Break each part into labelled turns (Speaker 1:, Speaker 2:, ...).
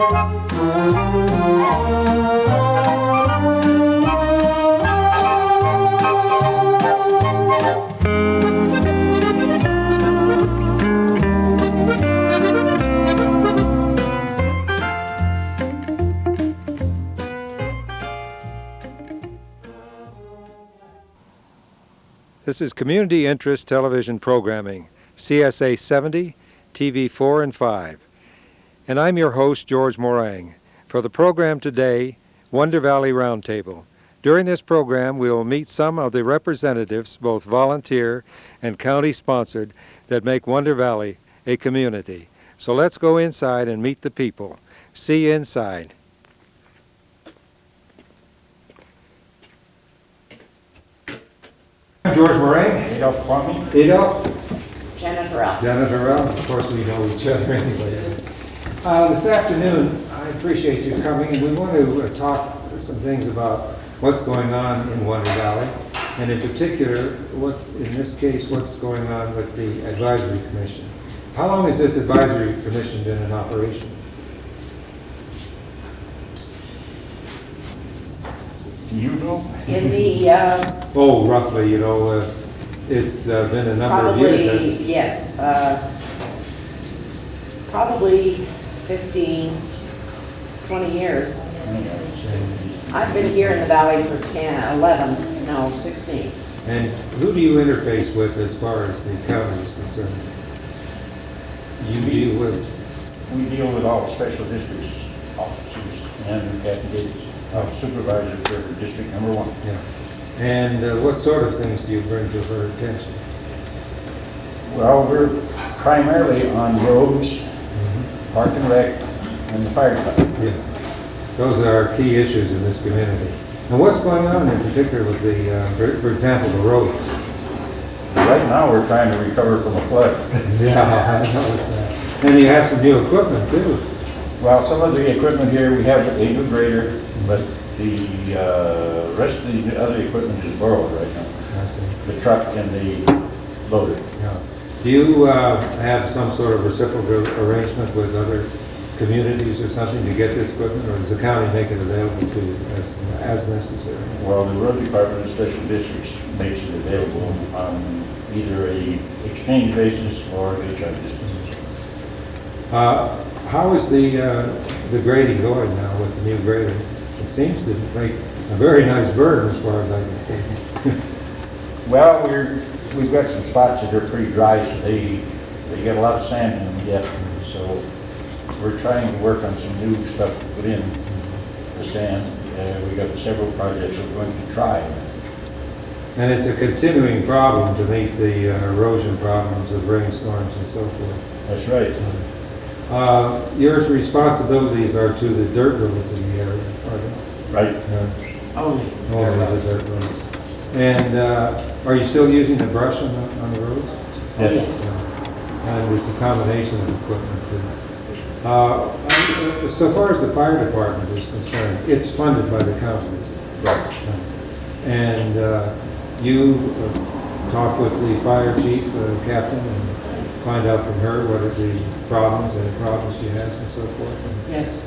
Speaker 1: This is Community Interest Television Programming, CSA 70, TV 4 and 5. And I'm your host, George Morang. For the program today, Wonder Valley Roundtable. During this program, we will meet some of the representatives, both volunteer and county-sponsored, that make Wonder Valley a community. So let's go inside and meet the people. See you inside. I'm George Morang.
Speaker 2: Adolph Kwame.
Speaker 1: Adolph.
Speaker 3: Janet Harrell.
Speaker 1: Janet Harrell. Of course, we know each other anyway. This afternoon, I appreciate you coming, and we want to talk some things about what's going on in Wonder Valley, and in particular, in this case, what's going on with the Advisory Commission. How long has this Advisory Commission been in operation?
Speaker 2: Do you know?
Speaker 3: In the,
Speaker 1: Oh, roughly, it's been a number of years.
Speaker 3: probably, yes, probably 15, 20 years. I've been here in the valley for 10, 11, no, 16.
Speaker 1: And who do you interface with as far as the county is concerned? You deal with?
Speaker 2: We deal with all special districts officers and candidates, supervisor for district number 1.
Speaker 1: Yeah. And what sort of things do you bring to her attention?
Speaker 2: Well, we're primarily on roads, park and rec, and the fire department.
Speaker 1: Yeah. Those are our key issues in this community. And what's going on in particular with the, for example, the roads?
Speaker 2: Right now, we're trying to recover from a flood.
Speaker 1: Yeah, I noticed that. And you have some new equipment too.
Speaker 2: Well, some of the equipment here, we have a new grader, but the rest of the other equipment is borrowed right now.
Speaker 1: I see.
Speaker 2: The truck and the loader.
Speaker 1: Yeah. Do you have some sort of reciprocal arrangement with other communities or something to get this equipment, or does the county make it available to you as necessary?
Speaker 2: Well, the road department and special districts makes it available on either a exchange basis or a charge basis.
Speaker 1: How is the grading going now with the new graders? It seems to make a very nice burn as far as I can see.
Speaker 2: Well, we've got some spots that are pretty dry, so they get a lot of sand in them yet. So we're trying to work on some new stuff to put in the sand. We've got several projects we're going to try.
Speaker 1: And it's a continuing problem to meet the erosion problems of rainstorms and so forth.
Speaker 2: That's right.
Speaker 1: Your responsibilities are to the dirt roads in the area, are they?
Speaker 2: Right.
Speaker 3: Only.
Speaker 1: Only the dirt roads. And are you still using the brush on the roads?
Speaker 2: Yes.
Speaker 1: And it's a combination of equipment too. So far as the fire department is concerned, it's funded by the county, is it?
Speaker 2: Right.
Speaker 1: And you talk with the fire chief, captain, and find out from her what are the problems she has and so forth.
Speaker 3: Yes,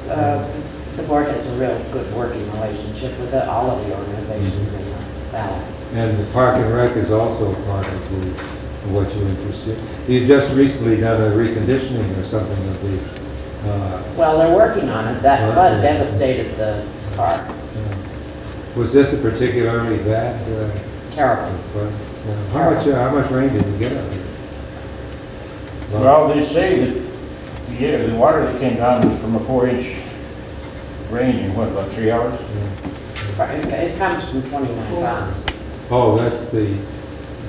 Speaker 3: the board has a real good working relationship with all of the organizations in the valley.
Speaker 1: And the park and rec is also part of what you interest in. You just recently done a reconditioning or something of the.
Speaker 3: Well, they're working on it. That flood devastated the park.
Speaker 1: Was this a particularly bad?
Speaker 3: Terrible.
Speaker 1: How much rain did you get out here?
Speaker 2: Well, they say that the water that came down was from a 4-inch rain in what, about 3 hours?
Speaker 3: It comes from 29 pounds.
Speaker 1: Oh, that's the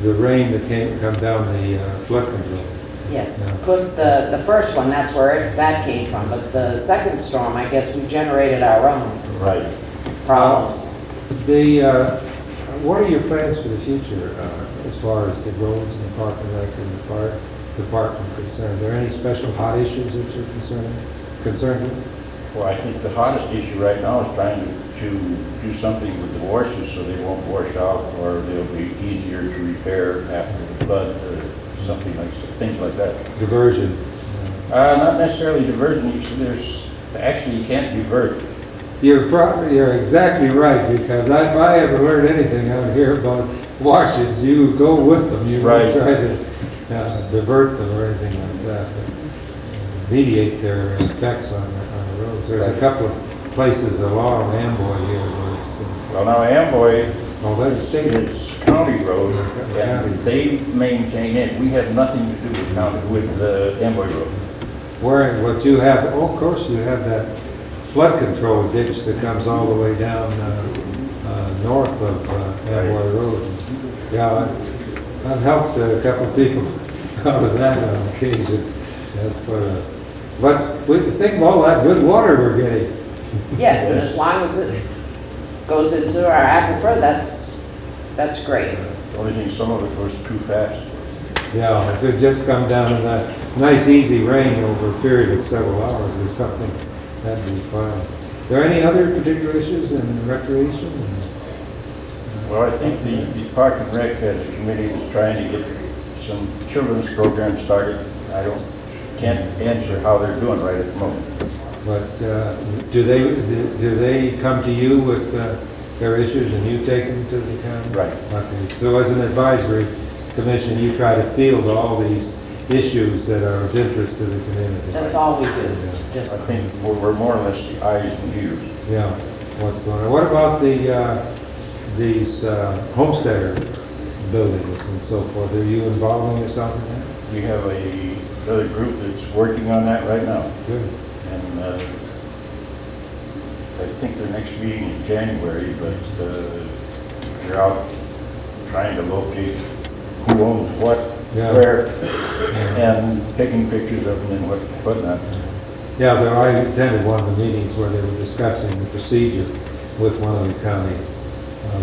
Speaker 1: rain that come down the flood control.
Speaker 3: Yes,
Speaker 1: Yeah.
Speaker 3: because the first one, that's where that came from, but the second storm, I guess we generated our own
Speaker 2: Right.
Speaker 3: problems.
Speaker 1: What are your plans for the future as far as the roads and the park and rec and the fire department concerned? Are there any special hot issues that you're concerned with?
Speaker 2: Well, I think the hottest issue right now is trying to do something with the washes so they won't wash out, or they'll be easier to repair after the flood, or something like things like that.
Speaker 1: Diversion.
Speaker 2: Not necessarily diversion. There's Actually, you can't divert.
Speaker 1: You're exactly right, because if I ever learned anything out here about washes, you go with them. You
Speaker 2: Right.
Speaker 1: don't try to divert them or anything like that. But mediate their effects on the roads. There's a
Speaker 2: Right.
Speaker 1: couple of places along Amboy here where it's,
Speaker 2: Well, now Amboy,
Speaker 1: oh, that's state.
Speaker 2: it's county road,
Speaker 1: County.
Speaker 2: and they maintain it. We have nothing to do with county, with the Amboy road.
Speaker 1: Where, what you have, oh, of course, you have that flood control ditch that comes all the way down north of Amboy Road. Yeah, I've helped a couple of people out of that on occasion. That's quite a, but we think of all that good water we're getting.
Speaker 3: Yes, and as long as it goes into our aquifer, that's great.
Speaker 2: The only thing, some of it goes too fast.
Speaker 1: Yeah, if it just come down in that nice easy rain over a period of several hours or something, that'd be fine. Are there any other particular issues in recreation?
Speaker 2: Well, I think the Park and Rec has a committee that's trying to get some children's programs started. Can't answer how they're doing right at the moment.
Speaker 1: But do they come to you with their issues and you take them to the county?
Speaker 2: Right.
Speaker 1: Okay, so as an advisory commission, you try to field all these issues that are of interest to the community?
Speaker 3: That's all we do,
Speaker 2: I
Speaker 3: just,
Speaker 2: think we're more or less the eyes and ears.
Speaker 1: Yeah, what's going on? What about these homesteader buildings and so forth? Are you involving yourself in that?
Speaker 2: We have another group that's working on that right now.
Speaker 1: Good.
Speaker 2: And I think the next meeting is January, but they're out trying to locate who owns what,
Speaker 1: Yeah.
Speaker 2: where, and taking pictures of them and whatnot.
Speaker 1: Yeah, I attended one of the meetings where they were discussing the procedure with one of the county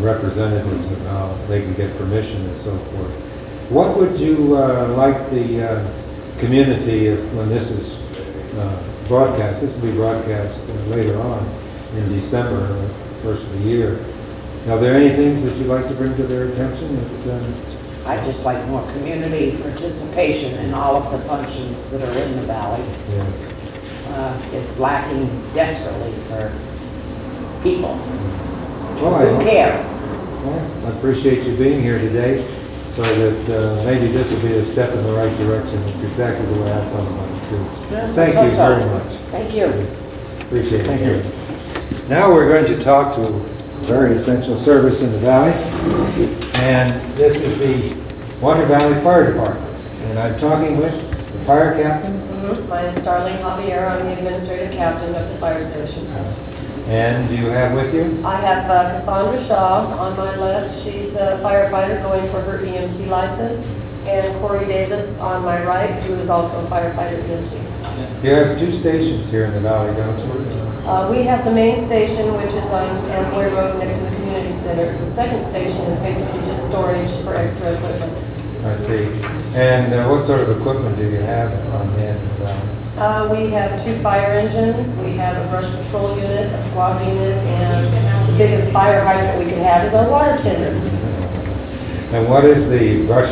Speaker 1: representatives and how they can get permission and so forth. What would you like the community, when this is broadcast, this will be broadcast later on in December, first of the year. Now, are there any things that you'd like to bring to their attention?
Speaker 3: I'd just like more community participation in all of the functions that are in the valley.
Speaker 1: Yes.
Speaker 3: It's lacking desperately for people
Speaker 1: Well,
Speaker 3: who care.
Speaker 1: Well, I appreciate you being here today, so that maybe this will be a step in the right direction. It's exactly the way I thought about it too.
Speaker 3: Yeah,
Speaker 1: Thank
Speaker 3: let's
Speaker 1: you
Speaker 3: hope so.
Speaker 1: very much.
Speaker 3: Thank you.
Speaker 1: Appreciate it.
Speaker 2: Thank you.
Speaker 1: Now we're going to talk to a very essential service in the valley, and this is the Water Valley Fire Department. And I'm talking with the fire captain.
Speaker 4: My name is Starlene Javier. I'm the administrative captain of the fire station.
Speaker 1: And do you have with you?
Speaker 4: I have Cassandra Shaw on my left. She's a firefighter going for her EMT license. And Corey Davis on my right, who is also a firefighter EMT.
Speaker 1: You have two stations here in the valley, don't you?
Speaker 4: We have the main station, which is on Amboy Road next to the community center. The second station is basically just storage for extra equipment.
Speaker 1: I see. And what sort of equipment do you have on hand in the valley?
Speaker 4: We have 2 fire engines, we have a brush patrol unit, a squad unit, and the biggest fire hydrant we could have is our water tender.
Speaker 1: And what is the brush,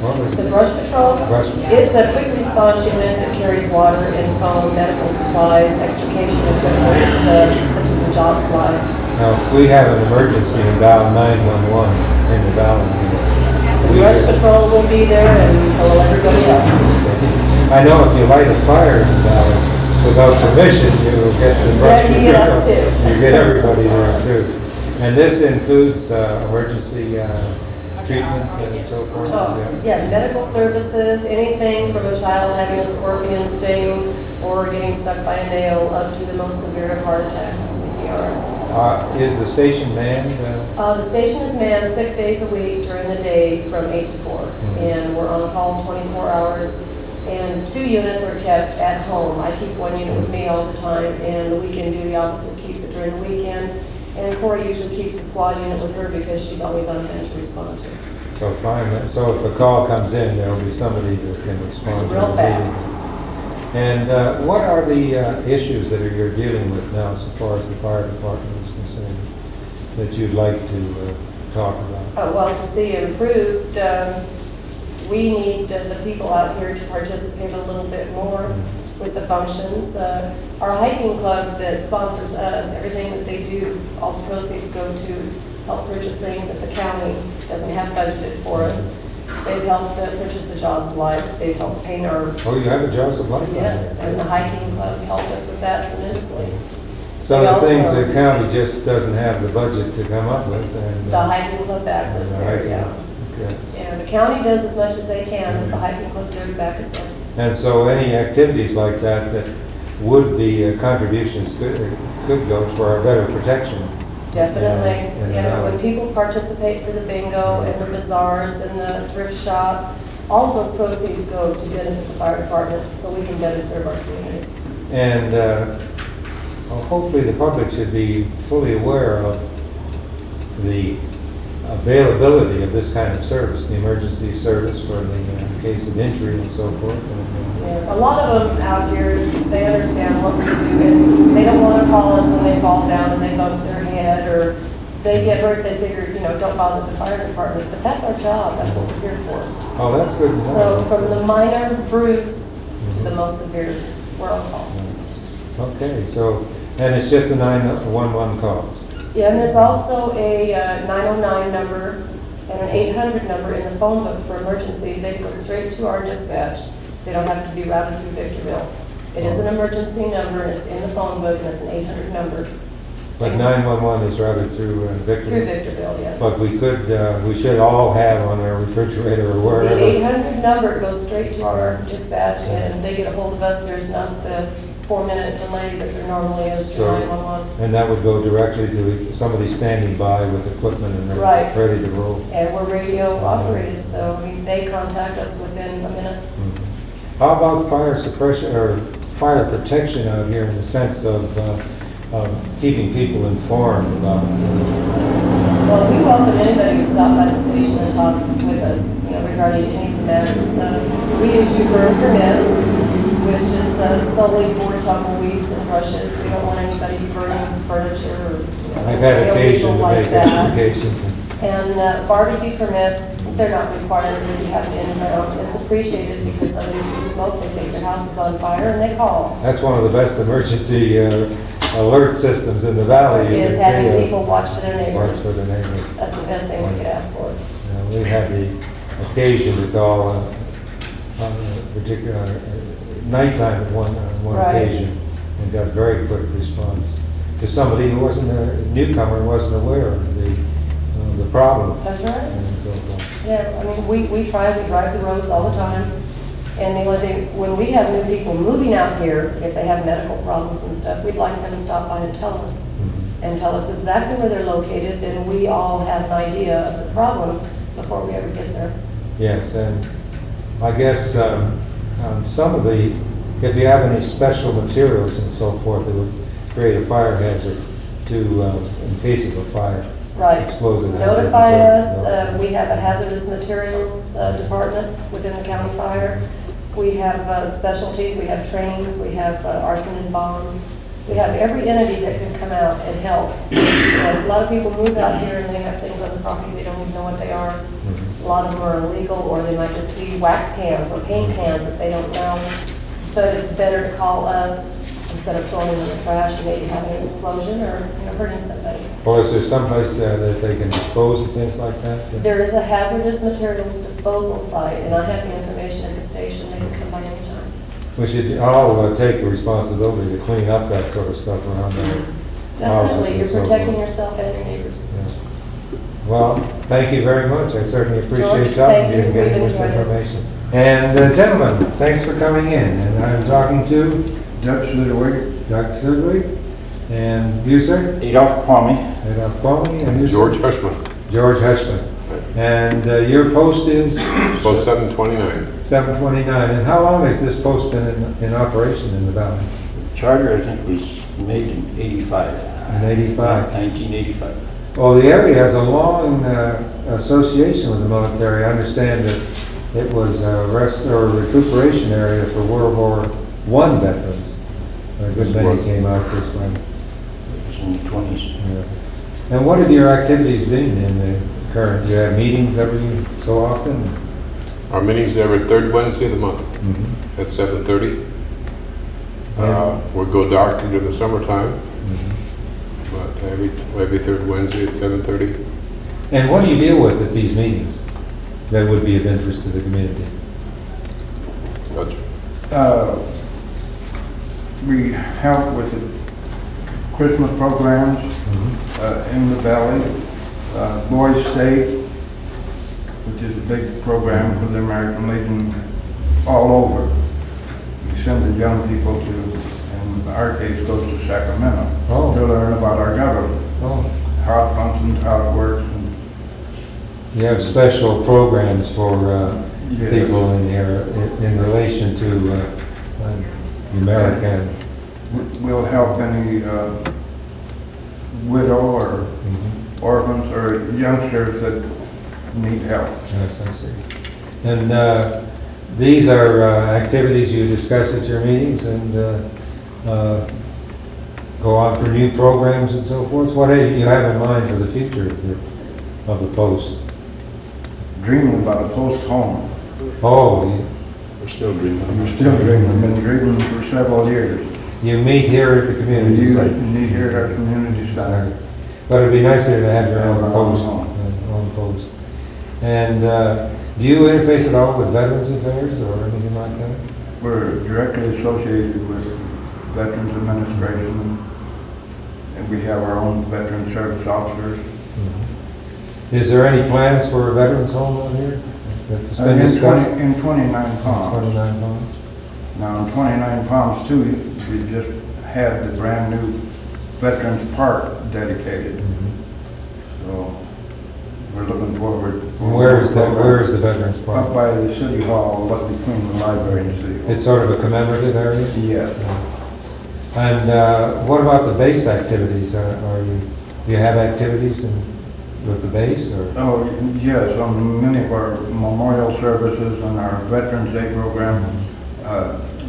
Speaker 1: what was
Speaker 4: The
Speaker 1: it?
Speaker 4: brush patrol,
Speaker 1: Brush-
Speaker 4: it's a quick response unit that carries water and foam, medical supplies, extrication equipment, such as the jaw supply.
Speaker 1: Now, if we have an emergency and dial 911 in the valley,
Speaker 4: The brush patrol will be there and so will everybody else.
Speaker 1: I know if you light a fire in the valley without permission, you will get the brush.
Speaker 4: Yeah, you get us too.
Speaker 1: You get everybody there too. And this includes emergency treatment and so forth?
Speaker 4: Oh, yeah, medical services, anything from a child having a scorpion sting or getting stuck by a nail up to the most severe of heart attacks and CPRs.
Speaker 1: Is the station manned?
Speaker 4: The station is manned 6 days a week during the day from 8 to 4.
Speaker 1: Mhm.
Speaker 4: And we're on call 24 hours. And 2 units are kept at home. I keep 1 unit with me all the time, and the weekend duty officer keeps it during the weekend. And Corey usually keeps the squad unit with her because she's always on hand to respond to.
Speaker 1: So fine, so if a call comes in, there'll be somebody that can respond to it.
Speaker 4: Real fast.
Speaker 1: And what are the issues that you're dealing with now so far as the fire department is concerned that you'd like to talk about?
Speaker 4: Well, to see improved, we need the people out here to participate a little bit more. with the functions. Our hiking club that sponsors us, everything that they do, all the proceeds go to help purchase things that the county doesn't have budgeted for us. They've helped purchase the Jaws of Life. They've helped paint our,
Speaker 1: Oh, you have a Jaws of Life?
Speaker 4: yes, and the hiking club helped us with that tremendously.
Speaker 1: So
Speaker 4: They
Speaker 1: the things
Speaker 4: also-
Speaker 1: the county just doesn't have the budget to come up with, and.
Speaker 4: The hiking club backs us
Speaker 1: the
Speaker 4: there,
Speaker 1: hiking-
Speaker 4: yeah.
Speaker 1: Okay.
Speaker 4: Yeah, the county does as much as they can, but the hiking club's there to back us up.
Speaker 1: And so any activities like that would the contributions could go for a better protection.
Speaker 4: Definitely.
Speaker 1: And
Speaker 4: Yeah,
Speaker 1: that
Speaker 4: when
Speaker 1: would-
Speaker 4: people participate for the bingo and the bazaars and the thrift shop, all of those proceeds go to benefit the fire department so we can better serve our community.
Speaker 1: And well, hopefully the public should be fully aware of the availability of this kind of service, the emergency service for the case of injury and so forth. And,
Speaker 4: Yes, a lot of them out here, they understand what we do, and they don't want to call us when they fall down and they bump their head, or they get hurt, they figure, don't bother the fire department, but that's our job, that's what we're here for.
Speaker 1: oh, that's good to know.
Speaker 4: So from the minor bruise to the most severe, we're on call.
Speaker 1: Okay, so, and it's just a 911 call.
Speaker 4: Yeah, and there's also a 909 number and an 800 number in the phone book for emergencies. They go straight to our dispatch. They don't have to be routed through Victorville. It is an emergency number, and it's in the phone book, and it's an 800 number.
Speaker 1: But 911 is routed through Victor.
Speaker 4: Through Victorville, yes.
Speaker 1: But we should all have on our refrigerator or
Speaker 4: The
Speaker 1: wherever.
Speaker 4: 800 number goes straight to our dispatch, and they get a hold of us. There's not the 4-minute delay that there normally is to
Speaker 1: So-
Speaker 4: 911.
Speaker 1: And that would go directly to somebody standing by with equipment and they're
Speaker 4: Right.
Speaker 1: ready to roll.
Speaker 4: And we're radio operated, so they contact us within a minute.
Speaker 1: How about fire suppression or fire protection out here in the sense of keeping people informed about
Speaker 4: Well, we welcome anybody to stop by the station and talk with us, regarding any of the matters. We issue burn permits, which is solely for tumbleweeds and brushes. We don't want anybody burning furniture or,
Speaker 1: I've had occasion
Speaker 4: illegal
Speaker 1: to
Speaker 4: like
Speaker 1: make
Speaker 4: that.
Speaker 1: application.
Speaker 4: And barbecue permits, they're not required to have an in-ground. It's appreciated because somebody sees smoke, they think their house is on fire, and they call.
Speaker 1: That's one of the best emergency alert systems in the valley. You
Speaker 4: Is
Speaker 1: can
Speaker 4: having
Speaker 1: see,
Speaker 4: people watch for their
Speaker 1: watch
Speaker 4: neighbors.
Speaker 1: for the neighbors.
Speaker 4: That's the best thing we could ask for.
Speaker 1: We had the occasion to call on a particular nighttime at one
Speaker 4: Right.
Speaker 1: occasion and got very quick response to somebody who wasn't a newcomer, wasn't aware of the problem
Speaker 4: That's right.
Speaker 1: and so forth.
Speaker 4: Yeah, I mean, we drive the roads all the time. And the only thing, when we have new people moving out here, if they have medical problems and stuff, we'd like them to stop by and tell us. And tell us exactly where they're located, then we all have an idea of the problems before we ever get there.
Speaker 1: Yes, and I guess on some of the, if you have any special materials and so forth that would create a fire hazard in case of a fire.
Speaker 4: Right.
Speaker 1: Explosive hazard.
Speaker 4: Notify
Speaker 1: and so-
Speaker 4: us. We have a hazardous materials department within the county fire. We have specialties, we have trainings, we have arson and bombs. We have every entity that can come out and help. A lot of people move out here and they have things on the property, they don't even know what they are. A lot of them are illegal, or they might just be wax cans or paint cans that they don't know. But it's better to call us instead of throwing them in the trash and maybe having an explosion or hurting somebody.
Speaker 1: Or is there someplace that they can dispose of things like that?
Speaker 4: There is a hazardous materials disposal site, and I have the information at the station. They can come by anytime.
Speaker 1: We should all take the responsibility to clean up that sort of stuff around there.
Speaker 4: Definitely, you're protecting yourself and your neighbors.
Speaker 1: Yes. Well, thank you very much. I certainly appreciate
Speaker 4: George,
Speaker 1: talking
Speaker 4: thank
Speaker 1: to you and
Speaker 4: you.
Speaker 1: getting
Speaker 4: We've
Speaker 1: this
Speaker 4: enjoyed it.
Speaker 1: information. And gentlemen, thanks for coming in. And I'm talking to
Speaker 2: Dutch Ludwig,
Speaker 1: Dr. Sidwig. And you, sir?
Speaker 2: Adolph Kwame.
Speaker 1: Adolph Kwame. And you, sir?
Speaker 5: George Hushman,
Speaker 1: George Hushman. And your post is
Speaker 5: post 729.
Speaker 1: 729. And how long has this post been in operation in the valley?
Speaker 2: Charter, I think, was made in 85.
Speaker 1: In 85.
Speaker 2: 1985.
Speaker 1: Well, the area has a long association with the military. I understand that it was a rest or recuperation area for World War I veterans. A good many came out this way.
Speaker 2: It was in the 20s.
Speaker 1: Yeah. And what have your activities been in the current? Do you have meetings every so often?
Speaker 5: Our meetings are every third Wednesday of the month at 7:30. We'll go dark into the summertime,
Speaker 1: Mhm.
Speaker 5: but every third Wednesday at 7:30.
Speaker 1: And what do you deal with at these meetings that would be of interest to the community?
Speaker 5: That's-
Speaker 6: We help with the Christmas programs in the valley, Boys State, which is a big program for the American Legion all over. We send the young people to, in our case, goes to Sacramento
Speaker 1: Oh.
Speaker 6: to learn about our government,
Speaker 1: Oh,
Speaker 6: how it functions, how it works. And
Speaker 1: you have special programs for
Speaker 6: Yeah.
Speaker 1: people in here in relation to the American.
Speaker 6: we'll help any widow or
Speaker 1: Mhm.
Speaker 6: orphans or youngsters that need help.
Speaker 1: Yes, I see. And these are activities you discuss at your meetings and go on for new programs and so forth? What do you have in mind for the future of the post?
Speaker 6: Dreaming about a post home.
Speaker 1: Oh,
Speaker 2: We're still dreaming.
Speaker 6: We're still dreaming, been dreaming for several years.
Speaker 1: you meet here at the community
Speaker 6: You
Speaker 1: site.
Speaker 6: need here at our community center.
Speaker 1: But it'd be nicer to have your own
Speaker 6: Our
Speaker 1: post.
Speaker 6: own.
Speaker 1: Own post. And do you interface at all with Veterans Affairs or anything like that?
Speaker 6: We're directly associated with Veterans Administration, and we have our own veteran service officers.
Speaker 1: Is there any plans for a veterans home out here that's been discussed?
Speaker 6: In 29 Palms.
Speaker 1: 29 homes?
Speaker 6: Now, in 29 Palms too, we just had the brand new Veterans Park dedicated. So we're looking forward.
Speaker 1: Where is that, where is the Veterans
Speaker 6: Up
Speaker 1: Park?
Speaker 6: by the city hall, up between the library and the city hall.
Speaker 1: It's sort of a commemorative area?
Speaker 6: Yes.
Speaker 1: And what about the base activities? Do you have activities with the base or?
Speaker 6: Oh, yes, on many of our memorial services and our Veterans Day program,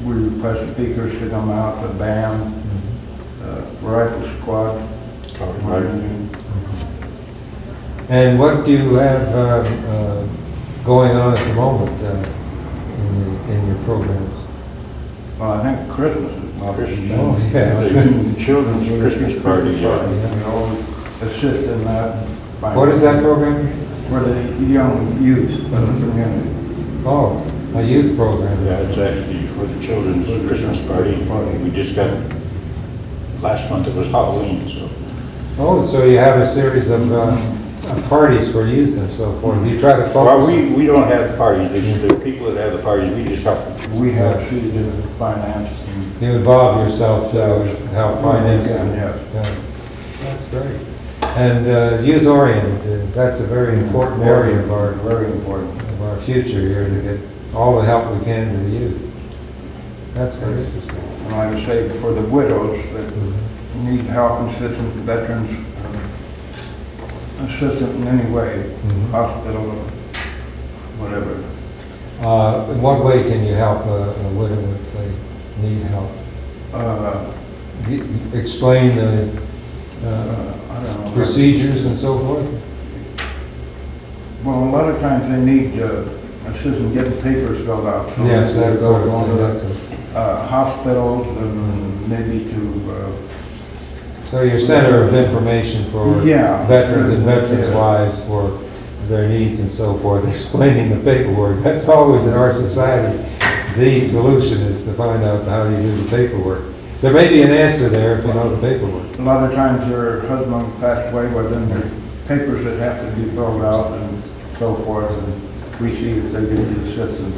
Speaker 6: we request speakers to come out, the band, rifle squad.
Speaker 1: And what do you have going on at the moment in your programs?
Speaker 6: Well, I think Christmas is.
Speaker 1: Oh, yes.
Speaker 2: Children's Christmas party, yeah.
Speaker 6: We always assist in that.
Speaker 1: What is that program?
Speaker 6: For the young youth of the community.
Speaker 1: Oh, a youth program.
Speaker 2: Yeah, it's actually for the children's Christmas party. We just got, last month it was Halloween, so.
Speaker 1: Oh, so you have a series of parties for youth and so forth. You try to
Speaker 2: Well,
Speaker 1: focus.
Speaker 2: we don't have parties, the people that have the parties, we just help.
Speaker 6: We have seated in finance.
Speaker 1: You involve yourself to help finance.
Speaker 6: Yeah, yes.
Speaker 1: Yeah. That's great. And youth-oriented, that's a very important area of
Speaker 6: Very important.
Speaker 1: our future here, to get all the help we can to the youth. That's very interesting.
Speaker 6: And like I say, for the widows that need help and assistance, veterans, assistance in any way, hospital, whatever.
Speaker 1: In what way can you help a widow if they need help? Explain the
Speaker 6: I don't know.
Speaker 1: procedures and so forth?
Speaker 6: Well, a lot of times they need assistance getting papers filled out. So
Speaker 1: Yes,
Speaker 6: they
Speaker 1: that's
Speaker 6: go
Speaker 1: sort of
Speaker 6: to
Speaker 1: thing,
Speaker 6: the,
Speaker 1: that's it.
Speaker 6: hospitals and maybe to,
Speaker 1: So your center of information for
Speaker 6: Yeah.
Speaker 1: veterans and veterans'
Speaker 6: Yeah.
Speaker 1: wives for their needs and so forth, explaining the paperwork. That's always in our society. The solution is to find out how you do the paperwork. There may be an answer there if you know the paperwork.
Speaker 6: a lot of times their husband passed away, but then there are papers that have to be filled out and so forth, and we see if they get the assistance.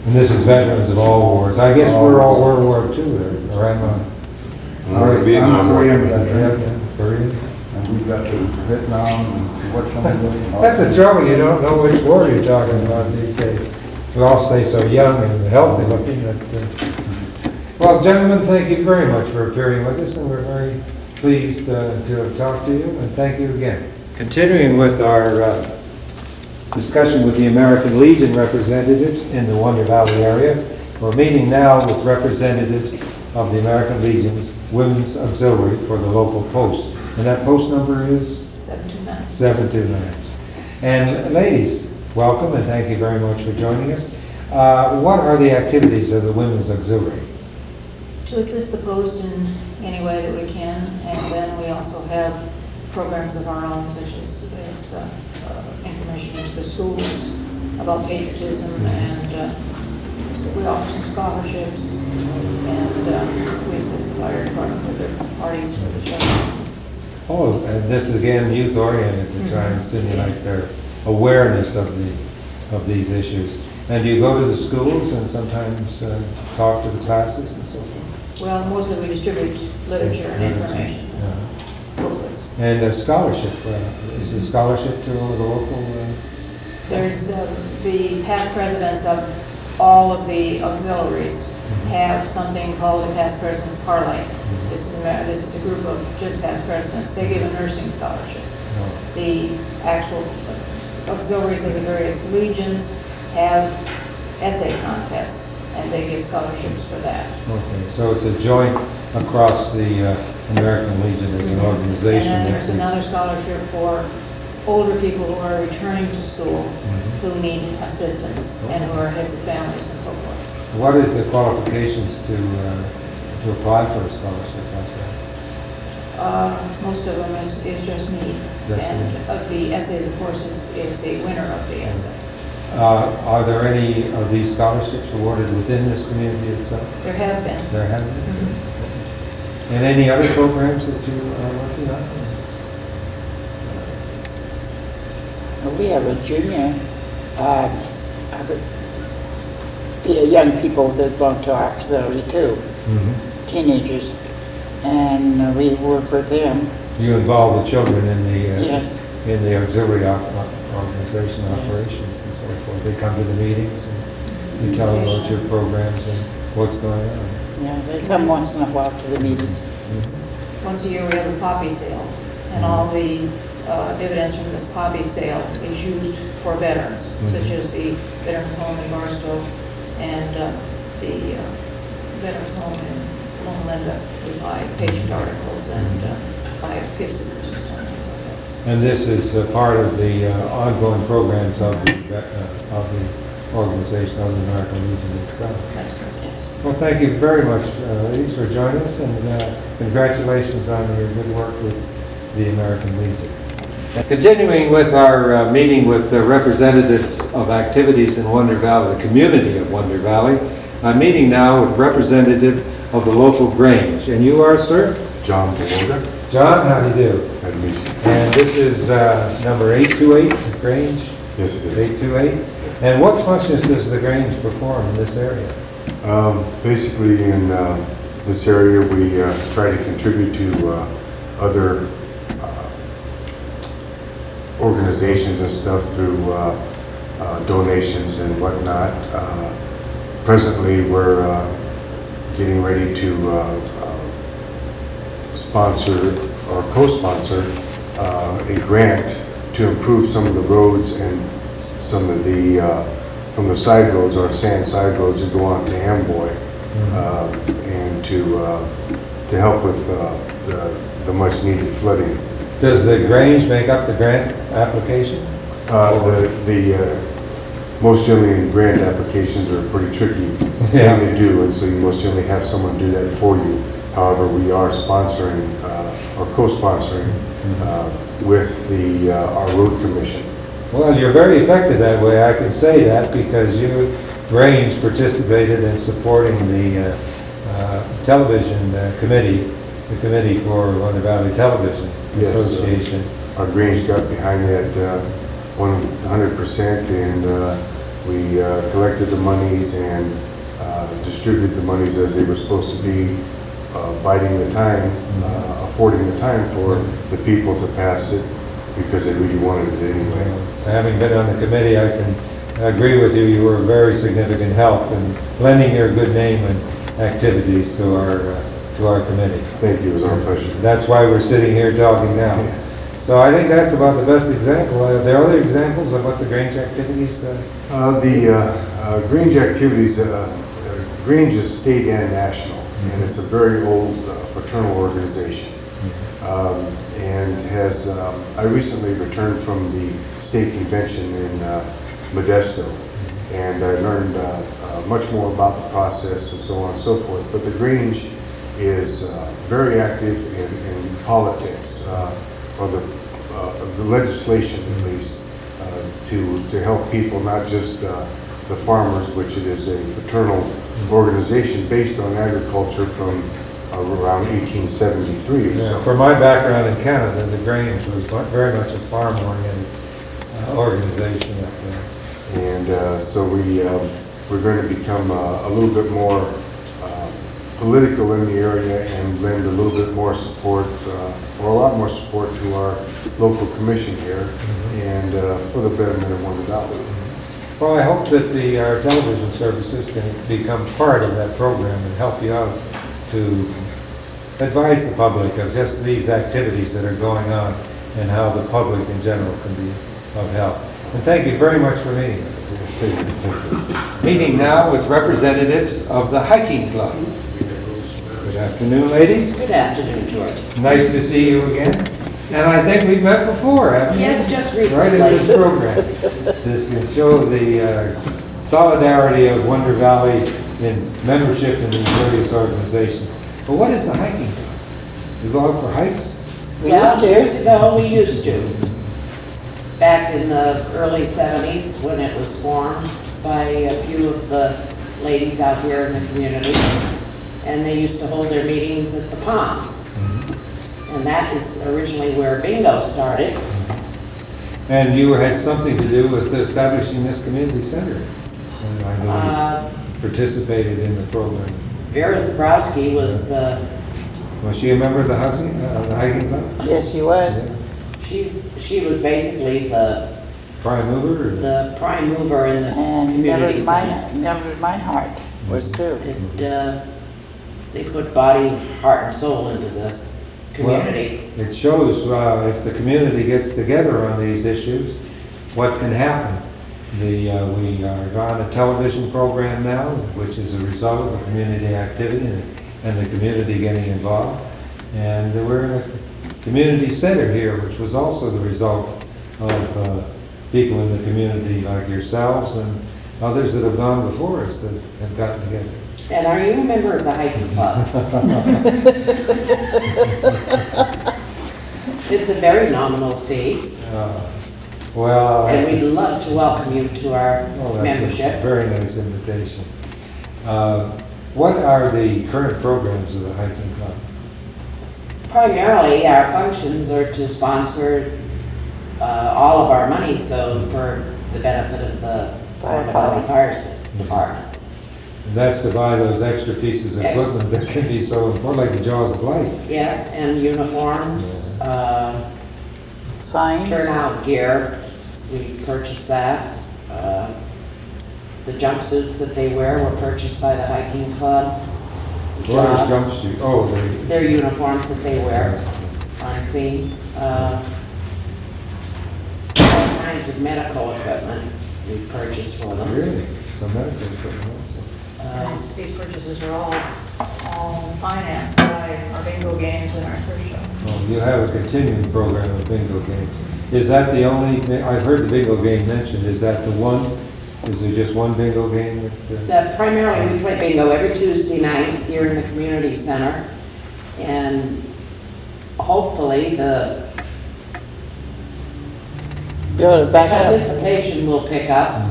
Speaker 1: And this is veterans of all wars. I guess we're all World War II there, or am I?
Speaker 5: Vietnam
Speaker 6: I'm
Speaker 5: War.
Speaker 6: Korean
Speaker 1: Yeah,
Speaker 6: veteran,
Speaker 1: Korean.
Speaker 6: and we've got to Vietnam and what's some of them.
Speaker 1: That's the trouble, you don't know which war you're talking about these days. We all stay so young and healthy looking that, well, gentlemen, thank you very much for appearing with us, and we're very pleased to have talked to you, and thank you again. Continuing with our discussion with the American Legion representatives in the Wonder Valley area, we're meeting now with representatives of the American Legion's Women's Auxiliary for the local post. And that post number is?
Speaker 3: 729.
Speaker 1: 729. And ladies, welcome and thank you very much for joining us. What are the activities of the Women's Auxiliary?
Speaker 7: To assist the post in any way that we can, and then we also have programs of our own, such as information into the schools about patriotism, and so we offer some scholarships, and we assist the fire department with their parties for the children.
Speaker 1: Oh, and this is again youth-oriented to try and stimulate their awareness of these issues. And do you go to the schools and sometimes talk to the classes and so forth?
Speaker 7: Well, mostly we distribute literature and information, booklets.
Speaker 1: And a scholarship, is a scholarship to the local?
Speaker 7: There's the past presidents of all of the auxiliaries have something called a past president's parlay. This is a group of just past presidents. They give a nursing scholarship. The actual auxiliaries of the various legions have essay contests, and they give scholarships for that.
Speaker 1: Okay, so it's a joint across the American Legion as an organization.
Speaker 7: And then there's another scholarship for older people who are returning to school, who need assistance, and who are heads of families and so forth.
Speaker 1: What is the qualifications to apply for a scholarship like that?
Speaker 7: Most of them is just need.
Speaker 1: Just
Speaker 7: And
Speaker 1: need.
Speaker 7: of the essays, of course, is the winner of the essay.
Speaker 1: Are there any of these scholarships awarded within this community itself?
Speaker 7: There have been.
Speaker 1: There have been? And any other programs that you are working on?
Speaker 8: We have a junior, young people that belong to our facility too, teenagers, and we work with them.
Speaker 1: You involve the children in the
Speaker 8: Yes.
Speaker 1: in the auxiliary organization operations and so forth. They come to the meetings and you tell them about your programs and what's going on.
Speaker 8: Yeah, they come once in a while to the meetings.
Speaker 7: Once a year, we have a poppy sale, and all the dividends from this poppy sale is used for veterans, such as the Veterans Home in Barstow and the Veterans Home in Loma Linda. We buy patient articles and buy gifts at Christmas time, things like that.
Speaker 1: And this is part of the ongoing programs of the organization of the American Legion itself.
Speaker 7: That's correct.
Speaker 1: Well, thank you very much, ladies, for joining us, and congratulations on your good work with the American Legion. Continuing with our meeting with the representatives of activities in Wonder Valley, the community of Wonder Valley, I'm meeting now with representative of the local Grange. And you are, sir?
Speaker 5: John Beloga.
Speaker 1: John, how do you do?
Speaker 5: Nice to meet you.
Speaker 1: And this is number 828, Grange?
Speaker 5: Yes, it is.
Speaker 1: 828. And what functions does the Grange perform in this area?
Speaker 5: Basically, in this area, we try to contribute to other organizations and stuff through donations and whatnot. Presently, we're getting ready to sponsor or co-sponsor a grant to improve some of the roads and some of the from the side roads, our sand side roads that go on to Amboy, and to help with the much needed flooding.
Speaker 1: Does the Grange make up the grant application?
Speaker 5: Most generally grant applications are pretty tricky
Speaker 1: Yeah.
Speaker 5: thing to do, and so you most generally have someone do that for you. However, we are sponsoring or co-sponsoring with the our road commission.
Speaker 1: Well, you're very effective that way. I can say that because you, Grange, participated in supporting the television committee, the committee for Wonder Valley Television
Speaker 5: Yes,
Speaker 1: Association.
Speaker 5: Our Grange got behind that 100%, and we collected the monies and distributed the monies as they were supposed to be, biding the time, affording the time for the people to pass it because they really wanted it anyway.
Speaker 1: Having been on the committee, I can agree with you. You were a very significant help in lending your good name and activities to our committee.
Speaker 5: Thank you, it was our pleasure.
Speaker 1: That's why we're sitting here talking now. So I think that's about the best example. Are there other examples of what the Grange activities?
Speaker 5: The Grange activities, Grange is state and national, and it's a very old fraternal organization. And has, I recently returned from the state convention in Modesto, and I learned much more about the process and so on and so forth. But the Grange is very active in politics, or the legislation at least, to help people, not just the farmers, which it is a fraternal organization based on agriculture from around 1873.
Speaker 1: Yeah,
Speaker 5: So,
Speaker 1: from my background in Canada, the Grange was very much a farm-oriented organization up there.
Speaker 5: and so we're going to become a little bit more political in the area and lend a little bit more support, or a lot more support to our local commission here, and for the betterment of Wonder Valley.
Speaker 1: Well, I hope that our television services can become part of that program and help you out to advise the public of just these activities that are going on and how the public in general can be of help. And thank you very much for meeting with us. Meeting now with representatives of the hiking club. Good afternoon, ladies.
Speaker 3: Good afternoon, George.
Speaker 1: Nice to see you again. And I think we've met before, haven't we?
Speaker 3: Yes, just
Speaker 1: Right in
Speaker 3: recently.
Speaker 1: this program. This can show the solidarity of Wonder Valley in membership in these various organizations. But what is the hiking club? You go out for hikes?
Speaker 3: Well, years ago, we used to. Back in the early 70s, when it was formed by a few of the ladies out here in the community. And they used to hold their meetings at the Palms. And that is originally where bingo started.
Speaker 1: And you had something to do with establishing this community center. And I know you participated in the program.
Speaker 3: Vera Zabrowski was
Speaker 1: Was she a member of the hiking club?
Speaker 8: Yes, he was.
Speaker 1: Yeah.
Speaker 3: she was basically the
Speaker 1: Prime mover?
Speaker 3: prime mover in this
Speaker 8: And
Speaker 3: community center.
Speaker 8: Mildred Meinhardt was too.
Speaker 3: They put body, heart, and soul into the community.
Speaker 1: Well, it shows if the community gets together on these issues, what can happen. We are on a television program now, which is a result of a community activity and the community getting involved. And we're in a community center here, which was also the result of people in the community like yourselves and others that have gone before us that have gotten together.
Speaker 3: And are you a member of the hiking club? It's a very nominal fee,
Speaker 1: Well,
Speaker 3: and we'd love to welcome you to our
Speaker 1: well, that's a
Speaker 3: membership.
Speaker 1: very nice invitation. What are the current programs of the hiking club?
Speaker 3: Primarily, our functions are to sponsor, all of our monies go for the benefit of the Wanda Valley Fire Department.
Speaker 1: And that's to buy those extra pieces of
Speaker 3: Yes.
Speaker 1: equipment that can be so important, like the jaws of life.
Speaker 3: Yes, and uniforms,
Speaker 8: Signs.
Speaker 3: turnout gear, we purchased that. The jumpsuits that they wear were purchased by the hiking club.
Speaker 1: What are
Speaker 3: Jobs.
Speaker 1: jumpsuits? Oh,
Speaker 3: Their uniforms that they wear on scene. All kinds of medical equipment we purchased for them.
Speaker 1: really? Some medical equipment also.
Speaker 7: These purchases are all financed by our bingo games and our thrift shop.
Speaker 1: Oh, you have a continuing program of bingo games. Is that the only, I've heard the bingo game mentioned, is that the one? Is there just one bingo game?
Speaker 3: Primarily, we play bingo every Tuesday night here in the community center. And hopefully, the participation will pick up.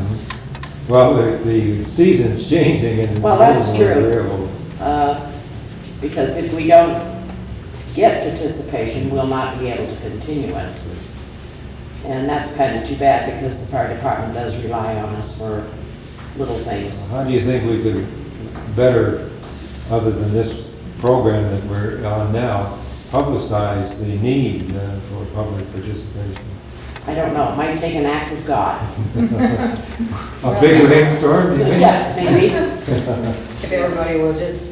Speaker 1: Well, the season's changing and it's
Speaker 3: Well, that's true.
Speaker 1: available.
Speaker 3: Because if we don't get participation, we'll not be able to continue it. And that's kind of too bad because the fire department does rely on us for little things.
Speaker 1: How do you think we could better, other than this program that we're on now, publicize the need for public participation?
Speaker 3: I don't know, it might take an act of God.
Speaker 1: A big rainstorm, you think?
Speaker 3: Yeah, maybe.
Speaker 7: If everybody will just,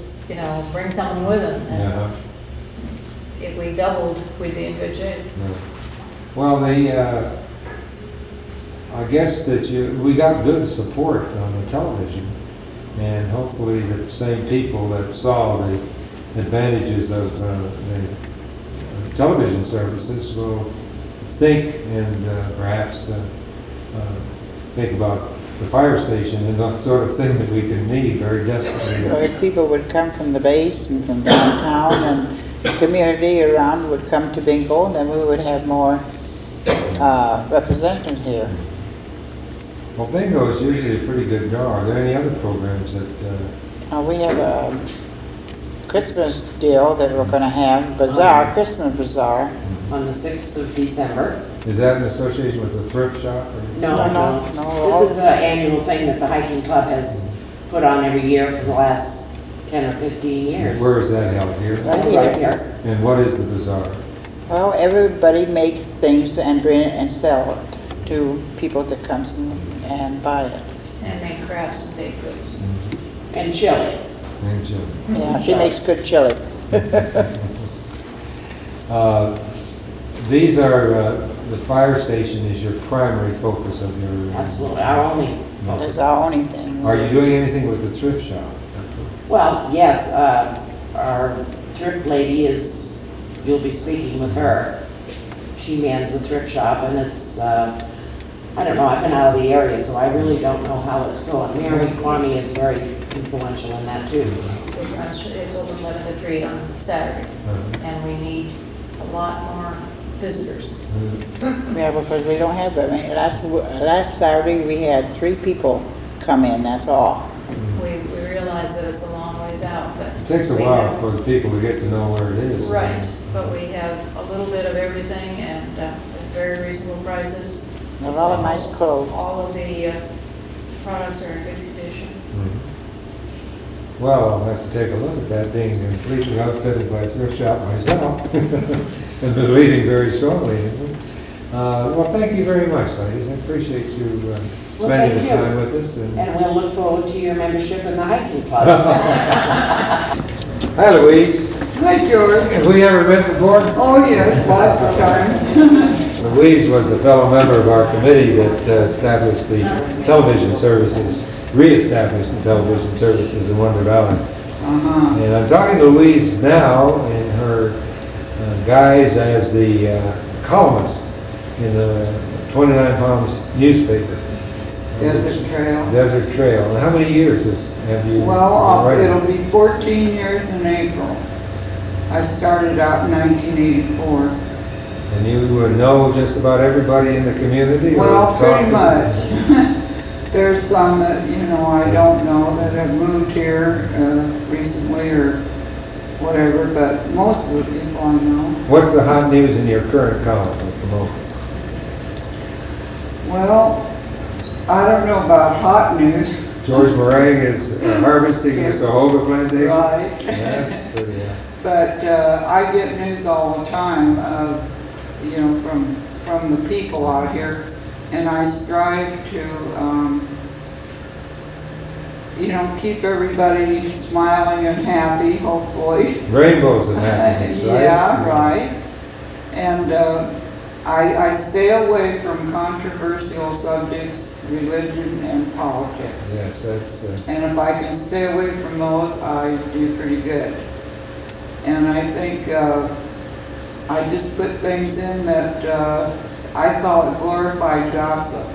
Speaker 7: bring someone with them. And
Speaker 1: Yeah.
Speaker 7: if we doubled, we'd be in good shape.
Speaker 1: Well, I guess that we got good support on the television, and hopefully the same people that saw the advantages of the television services will think and perhaps think about the fire station and the sort of thing that we could need very desperately.
Speaker 8: So if people would come from the base and from downtown and the community around would come to bingo, then we would have more representatives here.
Speaker 1: Well, bingo is usually a pretty good draw. Are there any other programs that,
Speaker 8: We have a Christmas deal that we're gonna have, bazaar, Christmas bazaar.
Speaker 3: On the 6th of December.
Speaker 1: is that in association with the thrift shop? Or?
Speaker 3: No,
Speaker 8: No.
Speaker 3: This is an annual thing that the hiking club has put on every year for the last 10 or 15 years.
Speaker 1: Where is that held here?
Speaker 3: Right here.
Speaker 1: And what is the bazaar?
Speaker 8: Well, everybody make things and bring it and sell it to people that comes and buy it.
Speaker 7: And make crafts and baked goods.
Speaker 3: And chili.
Speaker 1: Name Jim.
Speaker 8: Yeah, she makes good chili.
Speaker 1: These are, the fire station is your primary focus of your...
Speaker 3: Absolutely, our only
Speaker 8: That's
Speaker 3: focus.
Speaker 8: our only thing.
Speaker 1: Are you doing anything with the thrift shop?
Speaker 3: Well, yes, our thrift lady is, you'll be speaking with her. She mans the thrift shop, and it's, I don't know, I've been out of the area, so I really don't know how it's going. Mary Kwame is very influential in that too.
Speaker 7: It's open 11 to 3 on Saturday, and we need a lot more visitors.
Speaker 8: Yeah, because we don't have that many. Last Saturday, we had 3 people come in, that's all.
Speaker 7: We realize that it's a long ways out, but.
Speaker 1: It takes a
Speaker 7: we
Speaker 1: while
Speaker 7: have-
Speaker 1: for the people to get to know where it is.
Speaker 7: Right, but we have a little bit of everything and at very reasonable prices.
Speaker 8: A lot of nice clothes.
Speaker 7: All of the products are in good condition.
Speaker 1: Well, I'll have to take a look at that, being completely outfitted by a thrift shop myself, and believing very strongly in it. Well, thank you very much, ladies. I appreciate you spending the
Speaker 3: thank you.
Speaker 1: time with us.
Speaker 3: And we'll look forward to your membership in the hiking club.
Speaker 1: Hi, Louise.
Speaker 9: Hi, George.
Speaker 1: Have we ever met before?
Speaker 9: Oh, yes, lots of times.
Speaker 1: Louise was a fellow member of our committee that established the television services, reestablished the television services in Wonder Valley. And I'm talking to Louise now in her guise as the columnist in the 29 Palms newspaper.
Speaker 9: Desert Trail.
Speaker 1: Desert Trail. And how many years have you
Speaker 9: Well,
Speaker 1: been
Speaker 9: it'll
Speaker 1: writing?
Speaker 9: be 14 years in April. I started out in 1984.
Speaker 1: And you know just about everybody in the community? or
Speaker 9: Well,
Speaker 1: talk
Speaker 9: pretty
Speaker 1: to-
Speaker 9: much. There's some that, I don't know that have moved here recently or whatever, but most of the people I know.
Speaker 1: What's the hot news in your current column at the moment?
Speaker 9: Well, I don't know about hot news.
Speaker 1: George Morang is harvesting the Sahoga plantation?
Speaker 9: Right.
Speaker 1: That's pretty,
Speaker 9: But I get news all the time of, from the people out here, and I strive to, keep everybody smiling and happy, hopefully.
Speaker 1: rainbows and happiness, right?
Speaker 9: Yeah, right. And I stay away from controversial subjects, religion and politics.
Speaker 1: Yes, that's,
Speaker 9: And if I can stay away from those, I do pretty good. And I think I just put things in that I call it glorified gossip.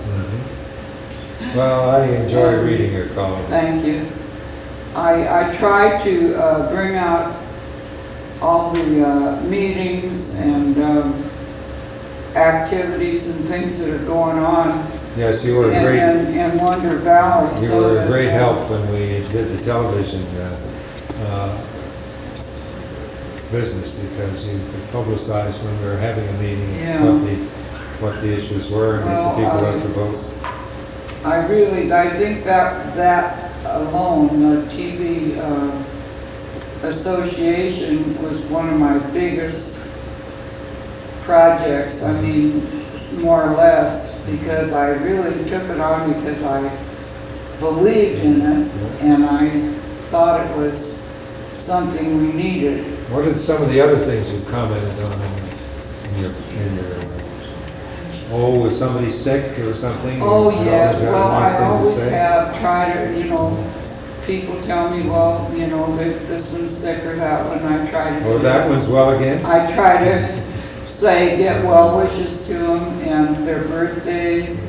Speaker 1: well, I enjoy reading your column.
Speaker 9: Thank you. I try to bring out all the meetings and activities and things that are going on
Speaker 1: Yes, you were a great,
Speaker 9: in Wonder Valley.
Speaker 1: you
Speaker 9: so
Speaker 1: were a
Speaker 9: that-
Speaker 1: great help when we did the television business, because you could publicize when we were having a meeting,
Speaker 9: Yeah.
Speaker 1: what the issues were, and
Speaker 9: Well,
Speaker 1: get the people out to vote.
Speaker 9: I think that alone, the TV association was one of my biggest projects. I mean, more or less, because I really took it on because I believed in it, and I thought it was something we needed.
Speaker 1: What are some of the other things you commented on in your was somebody sick or something?
Speaker 9: Oh,
Speaker 1: You
Speaker 9: yes,
Speaker 1: always got a
Speaker 9: well,
Speaker 1: nice
Speaker 9: I
Speaker 1: thing to
Speaker 9: always
Speaker 1: say?
Speaker 9: have tried to, people tell me, well, this one's sick or that one, I try to.
Speaker 1: Or
Speaker 9: do
Speaker 1: that one's well again?
Speaker 9: I try to say, get well wishes to them and their birthdays.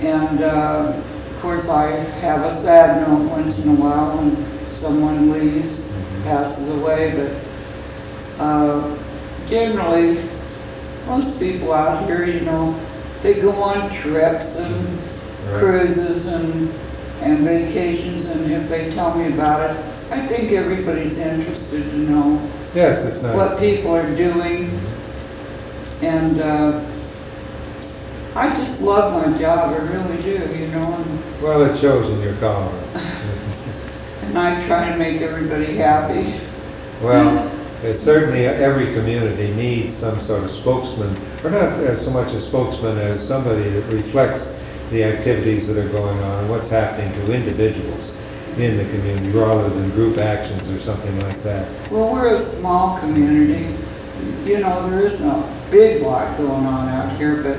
Speaker 9: And, of course, I have a sad note once in a while when someone leaves, passes away, but generally, most people out here, you know, they go on trips and cruises and vacations, and if they tell me about it, I think everybody's interested to know
Speaker 1: Yes, it's nice.
Speaker 9: what people are doing. And I just love my job, I really do, you know,
Speaker 1: Well, it shows in your column.
Speaker 9: and I try to make everybody happy.
Speaker 1: Well, certainly every community needs some sort of spokesman, or not as so much a spokesman as somebody that reflects the activities that are going on and what's happening to individuals in the community rather than group actions or something like that.
Speaker 9: Well, we're a small community. You know, there isn't a big lot going on out here, but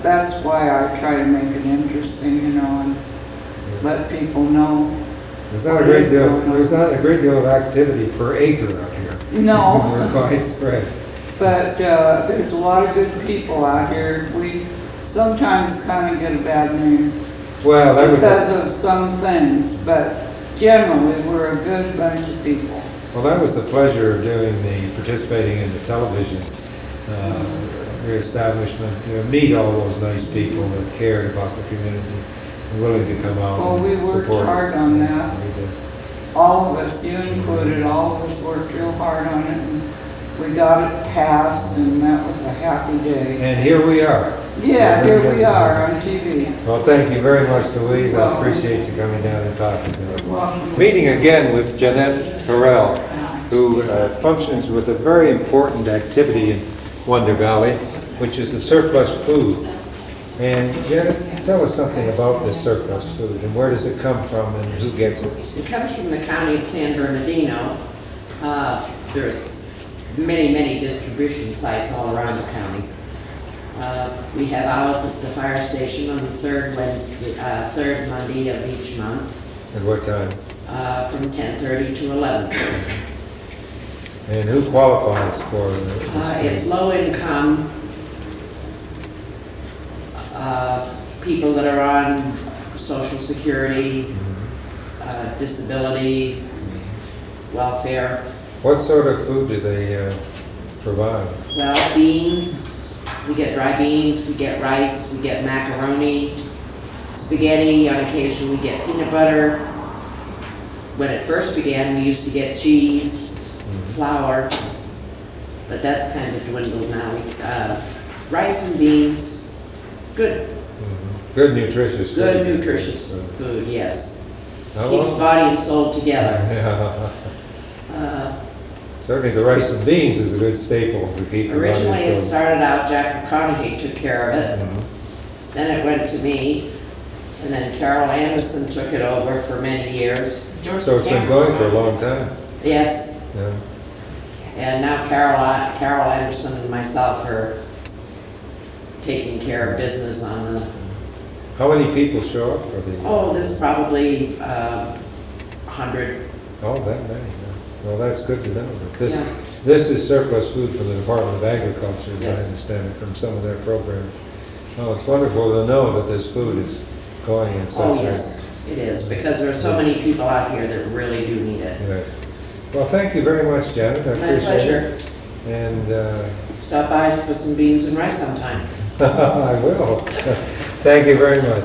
Speaker 9: that's why I try to make it interesting, you know, and let people know.
Speaker 1: There's not a great deal. There's not a great deal of activity per acre out here.
Speaker 9: No.
Speaker 1: We're quite spread.
Speaker 9: But there's a lot of good people out here. We sometimes kind of get a bad name
Speaker 1: Well, that was.
Speaker 9: because of some things, but generally we're a good bunch of people.
Speaker 1: Well, that was the pleasure of participating in the television reestablishment. Meet all those nice people that cared about the community, and willing to come out.
Speaker 9: Well, we
Speaker 1: and
Speaker 9: worked
Speaker 1: support us.
Speaker 9: hard on that.
Speaker 1: We did.
Speaker 9: All of us, you included, all of us worked real hard on it, and we got it passed, and that was a happy day.
Speaker 1: And here we are.
Speaker 9: Yeah, here we are on TV.
Speaker 1: Well, thank you very much, Louise. I
Speaker 9: Well,
Speaker 1: appreciate you coming down and talking to us.
Speaker 9: Welcome.
Speaker 1: Meeting again with Jeanette Harrell, who functions with a very important activity in Wonder Valley, which is the surplus food. And Janet, tell us something about this surplus food and where does it come from and who gets it?
Speaker 3: It comes from the county of San Bernardino. There's many, many distribution sites all around the county. We have ours at the fire station on the third Monday of each month,
Speaker 1: At what time?
Speaker 3: from 10:30 to 11:30.
Speaker 1: And who qualifies for this?
Speaker 3: It's low income, people that are on Social Security, disabilities, welfare.
Speaker 1: What sort of food do they provide?
Speaker 3: Well, beans, we get dry beans, we get rice, we get macaroni, spaghetti, on occasion we get peanut butter. When it first began, we used to get cheese, flour, but that's kind of dwindled now. Rice and beans, good,
Speaker 1: Good nutritious food.
Speaker 3: good nutritious food, yes.
Speaker 1: How
Speaker 3: Keeps
Speaker 1: long?
Speaker 3: body and soul together.
Speaker 1: Certainly the rice and beans is a good staple to keep the body
Speaker 3: Originally, it
Speaker 1: so-
Speaker 3: started out, Jack McConaughey took care of it.
Speaker 1: Mhm.
Speaker 3: Then it went to me, and then Carol Anderson took it over for many years.
Speaker 1: So it's been going for a long time.
Speaker 3: Yes,
Speaker 1: Yeah.
Speaker 3: and now Carol Anderson and myself are taking care of business on the,
Speaker 1: How many people show up for the?
Speaker 3: there's probably 100.
Speaker 1: Oh, that many. Yeah. Well, that's good to know. That
Speaker 3: Yeah.
Speaker 1: this is surplus food from the Department of Agriculture, as
Speaker 3: Yes.
Speaker 1: I understand it, from some of their programs. Oh, it's wonderful to know that this food is going in such
Speaker 3: Oh,
Speaker 1: a...
Speaker 3: yes, it is, because there are so many people out here that really do need it.
Speaker 1: Yes. Well, thank you very much, Janet. I
Speaker 3: My
Speaker 1: appreciate
Speaker 3: pleasure.
Speaker 1: it. And
Speaker 3: Stop by for some beans and rice sometime.
Speaker 1: I will. Thank you very much.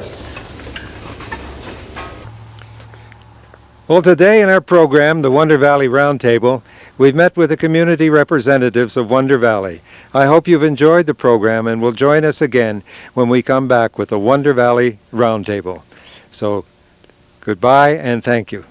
Speaker 1: Well, today in our program, the Wonder Valley Roundtable, we've met with the community representatives of Wonder Valley. I hope you've enjoyed the program and will join us again when we come back with the Wonder Valley Roundtable. So, goodbye and thank you.